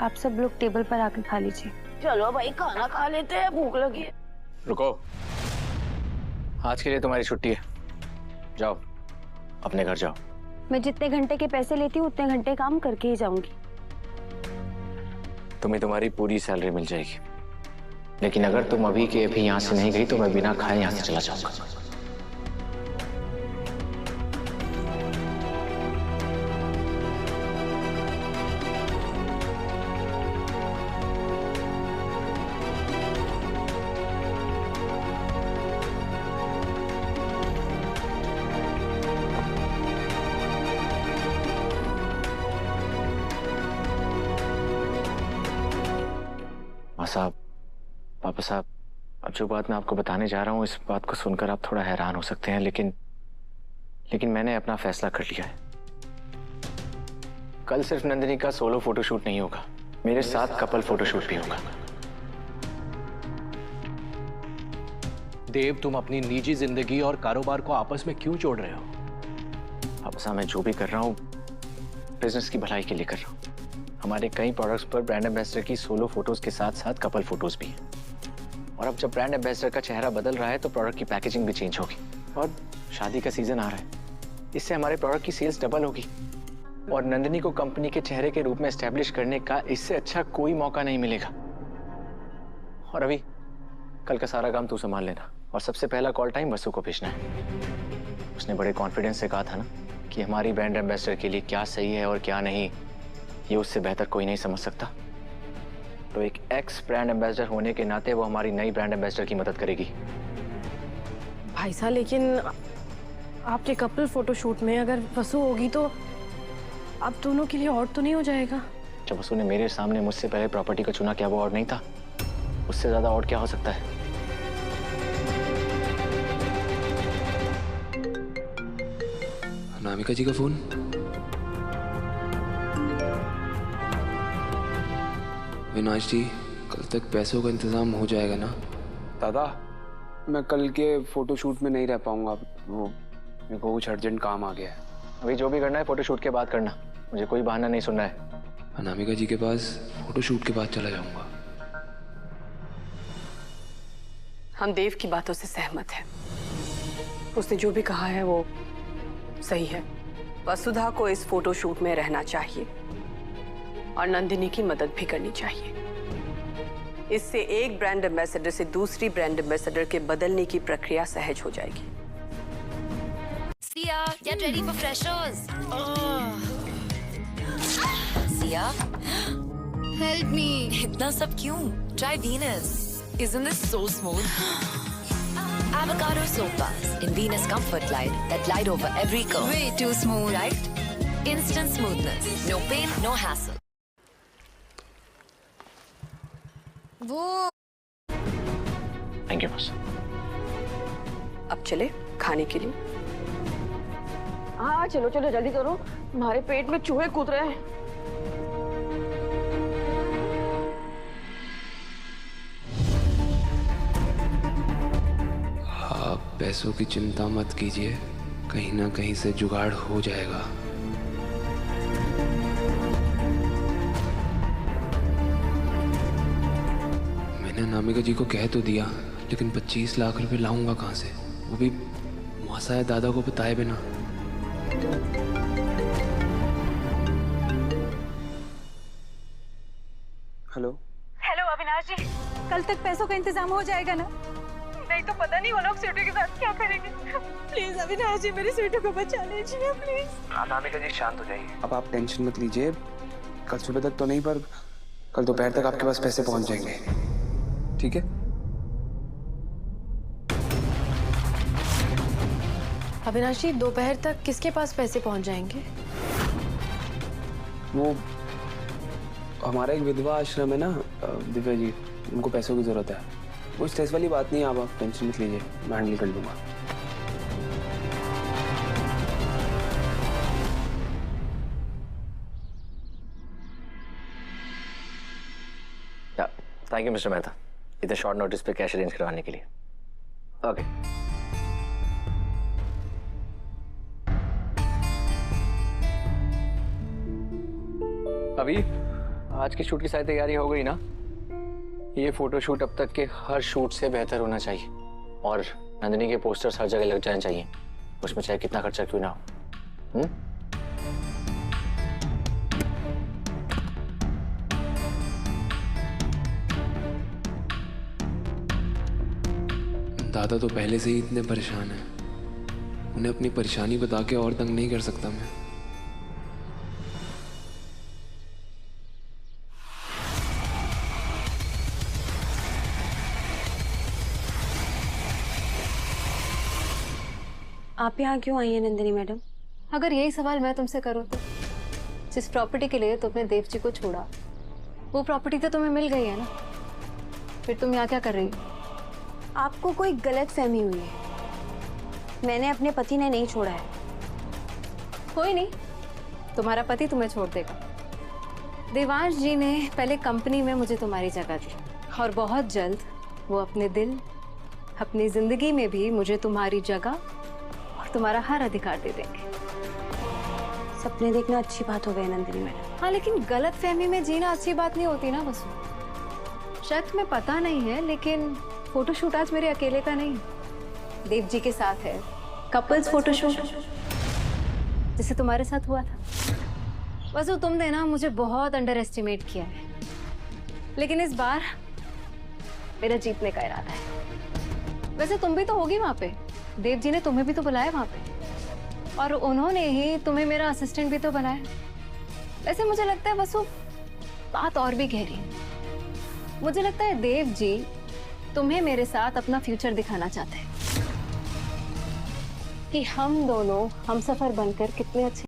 आप सब लोग टेबल पर आकर खा लीजिए। चलो भाई खाना खा लेते हैं, भूख लगी है। रुको, आज के लिए तुम्हारी छुट्टी है, जाओ अपने घर जाओ। मैं जितने घंटे के पैसे लेती हूँ उतने घंटे काम करके ही जाऊंगी। तुम्हें तुम्हारी पूरी सैलरी मिल जाएगी, लेकिन अगर तुम अभी के अभी यहाँ से नहीं गई तो मैं बिना खाए यहाँ से चला जाऊंगा। साहब, पापा साहब, अब जो बात मैं आपको बताने जा रहा हूँ इस बात को सुनकर आप थोड़ा हैरान हो सकते हैं, लेकिन मैंने अपना फैसला कर लिया है। कल सिर्फ नंदिनी का सोलो फोटोशूट नहीं होगा, मेरे साथ कपल फोटोशूट भी होगा। देव, तुम अपनी निजी जिंदगी और कारोबार को आपस में क्यों जोड़ रहे हो? पापा साहब, मैं जो भी कर रहा हूँ बिजनेस की भलाई के लिए कर रहा हूँ। हमारे कई प्रोडक्ट्स पर ब्रांड एम्बेसडर की सोलो फोटोज के साथ साथ कपल फोटोज भी हैं। और अब जब ब्रांड एम्बेसडर का चेहरा बदल रहा है तो प्रोडक्ट की पैकेजिंग भी चेंज होगी। और शादी का सीजन आ रहा है, इससे हमारे प्रोडक्ट की सेल्स डबल होगी। और नंदिनी को कंपनी के चेहरे के रूप में एस्टेब्लिश करने का इससे अच्छा कोई मौका नहीं मिलेगा। और अभी कल का सारा काम तू संभाल लेना, और सबसे पहला कॉल टाइम वसु को भेजना है। उसने बड़े कॉन्फिडेंस से कहा था ना कि हमारी ब्रांड एम्बेसडर के लिए क्या सही है और क्या नहीं, ये उससे बेहतर कोई नहीं समझ सकता। तो एक एक्स ब्रांड एम्बेसडर होने के नाते वो हमारी नई ब्रांड एम्बेसडर की मदद करेगी। भाई साहब, लेकिन आपके कपल फोटोशूट में अगर वसु होगी तो आप दोनों के लिए और तो नहीं हो जाएगा? जब वसु ने मेरे सामने मुझसे पहले प्रॉपर्टी को चुना, क्या वो और नहीं था? उससे ज्यादा और क्या हो सकता है? अनामिका जी का फोन। विनाश जी, कल तक पैसों का इंतजाम हो जाएगा ना? दादा, मैं कल के फोटोशूट में नहीं रह पाऊंगा, वो मेरे को कुछ अर्जेंट काम आ गया है। अभी जो भी करना है फोटोशूट के बाद करना, मुझे कोई बहाना नहीं सुनना है। अनामिका जी के पास फोटोशूट के बाद चला जाऊंगा। हम देव की बातों से सहमत हैं। उसने जो भी कहा है वो सही है। वसुधा को इस फोटोशूट में रहना चाहिए और नंदिनी की मदद भी करनी चाहिए। इससे एक ब्रांड एम्बेसडर से दूसरी ब्रांड एम्बेसडर के बदलने की प्रक्रिया सहज हो जाएगी। Sia, get ready for freshers. Sia, help me. इतना सब क्यों? Try Venus. Isn't this so smooth? Avocado soap bars in Venus Comfort Glide that glide over every curve. Way too smooth, right? Instant smoothness, no pain, no hassle. वो thank you बस। अब चले खाने के लिए? हाँ चलो चलो जल्दी करो, हमारे पेट में चूहे कूद रहे हैं। आप पैसों की चिंता मत कीजिए, कहीं ना कहीं से जुगाड़ हो जाएगा। मैंने अनामिका जी को कह तो दिया, लेकिन 25 लाख रुपए लाऊंगा कहाँ से, वो भी मौसा या दादा को बताए बिना। हेलो हेलो अविनाश जी, कल तक पैसों का इंतजाम हो जाएगा ना? नहीं तो पता नहीं वो लोग स्वीटू के साथ क्या करेंगे। प्लीज अविनाश जी, मेरी स्वीटू को बचा लीजिए प्लीज। अनामिका जी शांत हो जाइए। अब आप टेंशन मत लीजिए, कल सुबह तक तो नहीं पर कल दोपहर तक आपके पास पैसे पहुंच जाएंगे, ठीक है? अविनाश जी, दोपहर तक किसके पास पैसे पहुंच जाएंगे? वो हमारा एक विधवा आश्रम है ना दिव्या जी, उनको पैसों की जरूरत है। वो स्ट्रेस वाली बात नहीं है, आप टेंशन मत लीजिए, मैं हैंडल कर लूंगा। थैंक यू मिस्टर मेहता, इतने शॉर्ट नोटिस पे कैश अरेंज करवाने के लिए। ओके अभी आज की शूट की सारी तैयारी हो गई ना? ये फोटो शूट अब तक के हर शूट से बेहतर होना चाहिए और नंदिनी के पोस्टर्स हर जगह लग जाने चाहिए, उसमें चाहे कितना खर्चा क्यों ना हो। दादा तो पहले से ही इतने परेशान हैं, उन्हें अपनी परेशानी बता के और तंग नहीं कर सकता मैं। आप यहाँ क्यों आई हैं नंदिनी मैडम? अगर यही सवाल मैं तुमसे करूँ तो जिस प्रॉपर्टी के लिए तुमने देव जी को छोड़ा वो प्रॉपर्टी तो तुम्हें मिल गई है ना, फिर तुम यहाँ क्या कर रही हो? आपको कोई गलत फहमी हुई है, मैंने अपने पति ने नहीं छोड़ा है। कोई नहीं, तुम्हारा पति तुम्हें छोड़ देगा। देवांश जी ने पहले कंपनी में मुझे तुम्हारी जगह दी और बहुत जल्द वो अपने दिल, अपनी जिंदगी में भी मुझे तुम्हारी जगह और तुम्हारा हर अधिकार दे देंगे। सपने देखना अच्छी बात हो गई नंदिनी मैडम। हाँ, लेकिन गलत फहमी में जीना अच्छी बात नहीं होती ना वसु। शायद तुम्हें पता नहीं है, लेकिन फोटोशूट आज मेरे अकेले का नहीं, देव जी के साथ है। कपल्स फोटोशूट जैसे तुम्हारे साथ हुआ था। वसु, तुमने ना मुझे बहुत अंडर एस्टिमेट किया है, लेकिन इस बार मेरा जीतने का इरादा है। वैसे तुम भी तो होगी वहां पे, देव जी ने तुम्हें भी तो बुलाया वहां पे, और उन्होंने ही तुम्हें मेरा असिस्टेंट भी तो बनाया। वैसे मुझे लगता है वसु, बात और भी गहरी है। मुझे लगता है देव जी तुम्हें मेरे साथ अपना फ्यूचर दिखाना चाहते हैं कि हम दोनों हमसफर बनकर कितने अच्छे